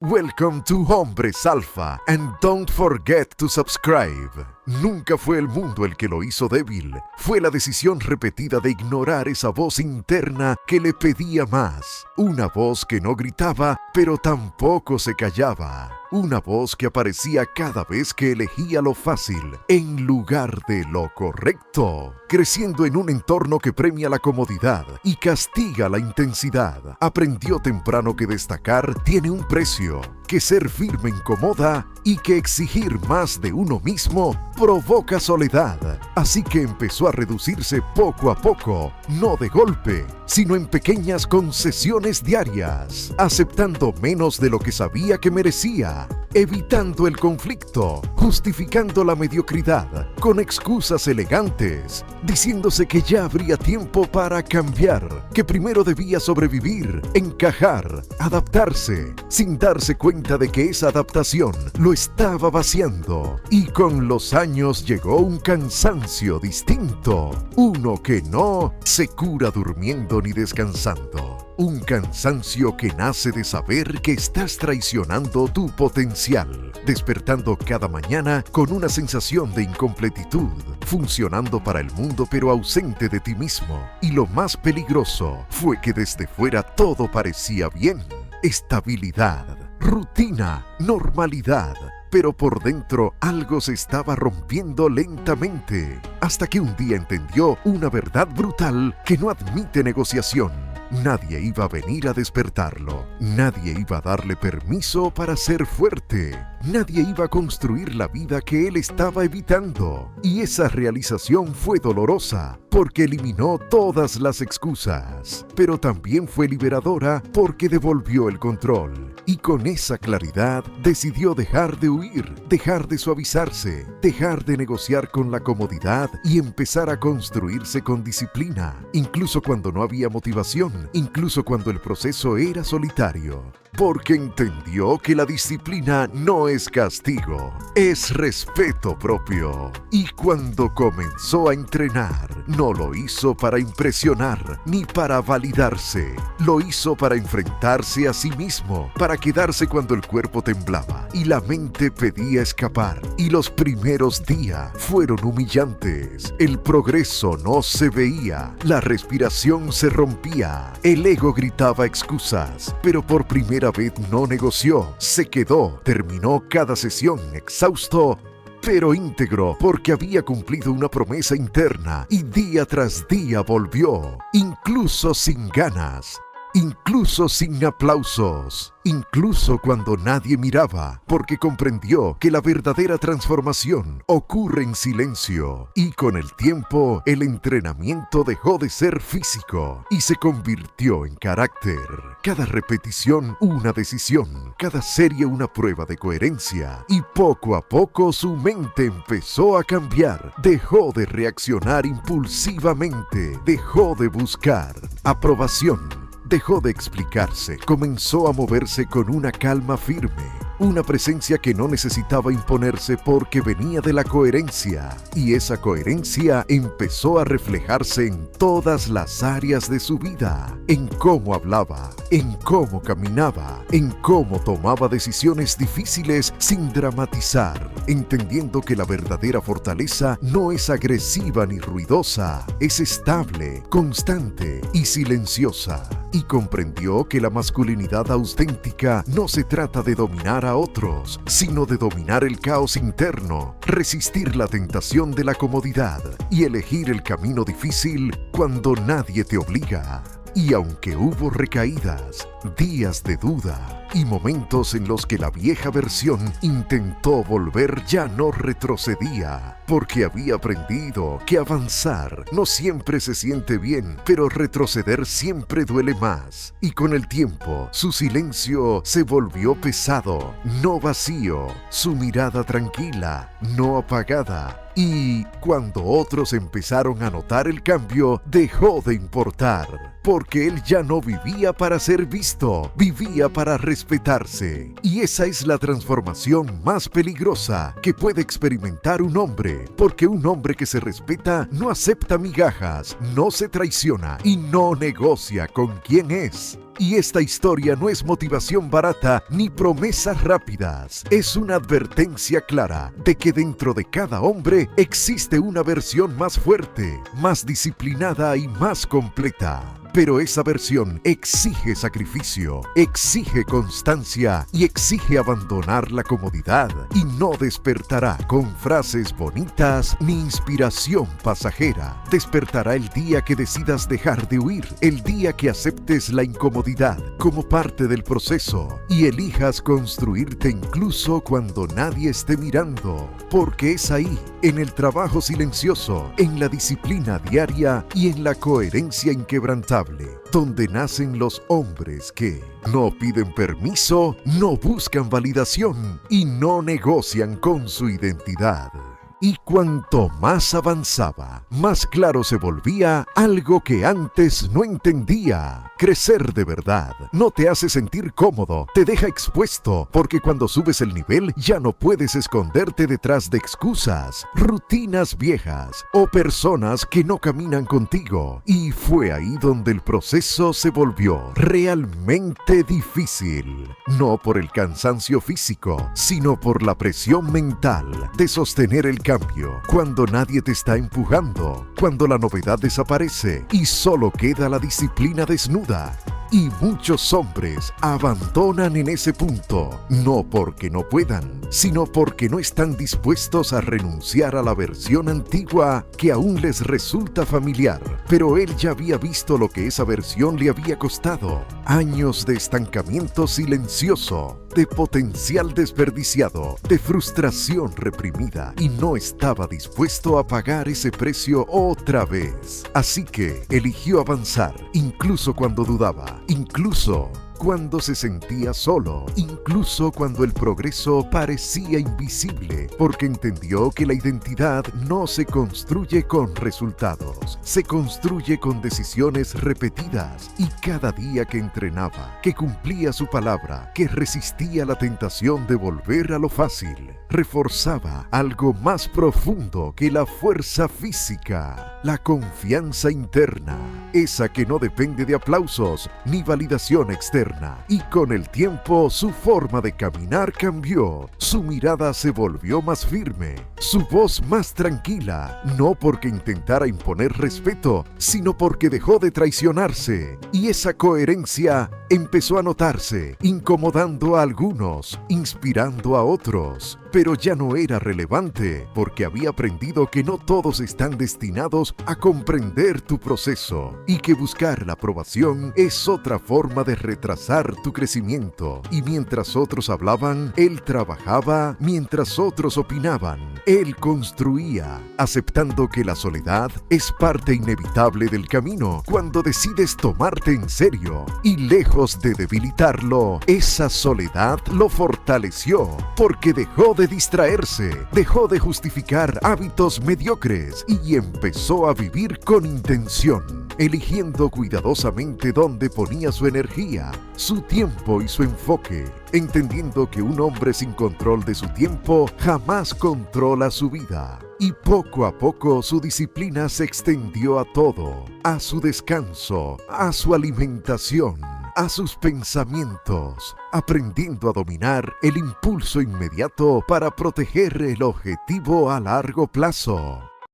Welcome to Hombres Alfa and don't forget to subscribe. Nunca fue el mundo el que lo hizo débil, fue la decisión repetida de ignorar esa voz interna que le pedía más. Una voz que no gritaba, pero tampoco se callaba. Una voz que aparecía cada vez que elegía lo fácil en lugar de lo correcto. Creciendo en un entorno que premia la comodidad y castiga la intensidad, aprendió temprano que destacar tiene un precio, que ser firme incomoda y que exigir más de uno mismo provoca soledad. Así que empezó a reducirse poco a poco, no de golpe, sino en pequeñas concesiones diarias, aceptando menos de lo que sabía que merecía, evitando el conflicto, justificando la mediocridad, con excusas elegantes, diciéndose que ya habría tiempo para cambiar, que primero debía sobrevivir, encajar, adaptarse, sin darse cuenta de que esa adaptación lo estaba vaciando. Y con los años llegó un cansancio distinto, uno que no se cura durmiendo ni descansando. Un cansancio que nace de saber que estás traicionando tu potencial, despertando cada mañana con una sensación de incompletitud, funcionando para el mundo pero ausente de ti mismo. Y lo más peligroso fue que desde fuera todo parecía bien, estabilidad, rutina, normalidad. Pero por dentro algo se estaba rompiendo lentamente, hasta que un día entendió una verdad brutal que no admite negociación. Nadie iba a venir a despertarlo, nadie iba a darle permiso para ser fuerte, nadie iba a construir la vida que él estaba evitando. Y esa realización fue dolorosa, porque eliminó todas las excusas, pero también fue liberadora porque devolvió el control. Y con esa claridad decidió dejar de huir, dejar de suavizarse, dejar de negociar con la comodidad y empezar a construirse con disciplina, incluso cuando no había motivación, incluso cuando el proceso era solitario. Porque entendió que la disciplina no es castigo, es respeto propio. Y cuando comenzó a entrenar, no lo hizo para impresionar ni para validarse. Lo hizo para enfrentarse a sí mismo, para quedarse cuando el cuerpo temblaba y la mente pedía escapar. Y los primeros días fueron humillantes. El progreso no se veía, la respiración se rompía, el ego gritaba excusas, pero por primera vez no negoció, se quedó, terminó cada sesión exhausto, pero íntegro, porque había cumplido una promesa interna y día tras día volvió, incluso sin ganas, incluso sin aplausos, incluso cuando nadie miraba, porque comprendió que la verdadera transformación ocurre en silencio. Y con el tiempo, el entrenamiento dejó de ser físico y se convirtió en carácter. Cada repetición una decisión, cada serie una prueba de coherencia. Y poco a poco su mente empezó a cambiar. Dejó de reaccionar impulsivamente, dejó de buscar aprobación. Dejó de explicarse, comenzó a moverse con una calma firme, una presencia que no necesitaba imponerse porque venía de la coherencia, y esa coherencia empezó a reflejarse en todas las áreas de su vida, en cómo hablaba, en cómo caminaba, en cómo tomaba decisiones difíciles sin dramatizar, entendiendo que la verdadera fortaleza no es agresiva ni ruidosa, es estable, constante y silenciosa. Y comprendió que la masculinidad auténtica no se trata de dominar a otros, sino de dominar el caos interno, resistir la tentación de la comodidad y elegir el camino difícil cuando nadie te obliga. Y aunque hubo recaídas, días de duda y momentos en los que la vieja versión intentó volver, ya no retrocedía, porque había aprendido que avanzar no siempre se siente bien, pero retroceder siempre duele más. Y con el tiempo, su silencio se volvió pesado, no vacío, su mirada tranquila, no apagada. Y cuando otros empezaron a notar el cambio, dejó de importar, porque él ya no vivía para ser visto, vivía para respetarse. Y esa es la transformación más peligrosa que puede experimentar un hombre, porque un hombre que se respeta no acepta migajas, no se traiciona y no negocia con quien es. Y esta historia no es motivación barata ni promesas rápidas. Es una advertencia clara de que dentro de cada hombre existe una versión más fuerte, más disciplinada y más completa. Pero esa versión exige sacrificio, exige constancia y exige abandonar la comodidad, y no despertará con frases bonitas ni inspiración pasajera. Despertará el día que decidas dejar de huir, el día que aceptes la incomodidad como parte del proceso y elijas construirte incluso cuando nadie esté mirando, porque es ahí, en el trabajo silencioso, en la disciplina diaria y en la coherencia inquebrantable, donde nacen los hombres que no piden permiso, no buscan validación y no negocian con su identidad. Y cuanto más avanzaba, más claro se volvía algo que antes no entendía. Crecer de verdad no te hace sentir cómodo, te deja expuesto, porque cuando subes el nivel ya no puedes esconderte detrás de excusas, rutinas viejas o personas que no caminan contigo. Y fue ahí donde el proceso se volvió realmente difícil. No por el cansancio físico, sino por la presión mental de sostener el cambio cuando nadie te está empujando, cuando la novedad desaparece y solo queda la disciplina desnuda. Y muchos hombres abandonan en ese punto, no porque no puedan, sino porque no están dispuestos a renunciar a la versión antigua que aún les resulta familiar. Pero él ya había visto lo que esa versión le había costado: años de estancamiento silencioso, de potencial desperdiciado, de frustración reprimida, y no estaba dispuesto a pagar ese precio otra vez. Así que eligió avanzar, incluso cuando dudaba, incluso cuando se sentía solo, incluso cuando el progreso parecía invisible, porque entendió que la identidad no se construye con resultados, se construye con decisiones repetidas. Y cada día que entrenaba, que cumplía su palabra, que resistía la tentación de volver a lo fácil, reforzaba algo más profundo que la fuerza física: la confianza interna, esa que no depende de aplausos ni validación externa. Y con el tiempo su forma de caminar cambió, su mirada se volvió más firme, su voz más tranquila, no porque intentara imponer respeto, sino porque dejó de traicionarse. Y esa coherencia empezó a notarse, incomodando a algunos, inspirando a otros. Pero ya no era relevante, porque había aprendido que no todos están destinados a comprender tu proceso, y que buscar la aprobación es otra forma de retrasar tu crecimiento. Y mientras otros hablaban, él trabajaba; mientras otros opinaban, él construía, aceptando que la soledad es parte inevitable del camino cuando decides tomarte en serio. Y lejos de debilitarlo, esa soledad lo fortaleció, porque dejó de distraerse, dejó de justificar hábitos mediocres y empezó a vivir con intención, eligiendo cuidadosamente dónde ponía su energía, su tiempo y su enfoque, entendiendo que un hombre sin control de su tiempo jamás controla su vida. Y poco a poco su disciplina se extendió a todo: a su descanso, a su alimentación, a sus pensamientos, aprendiendo a dominar el impulso inmediato para proteger el objetivo a largo plazo.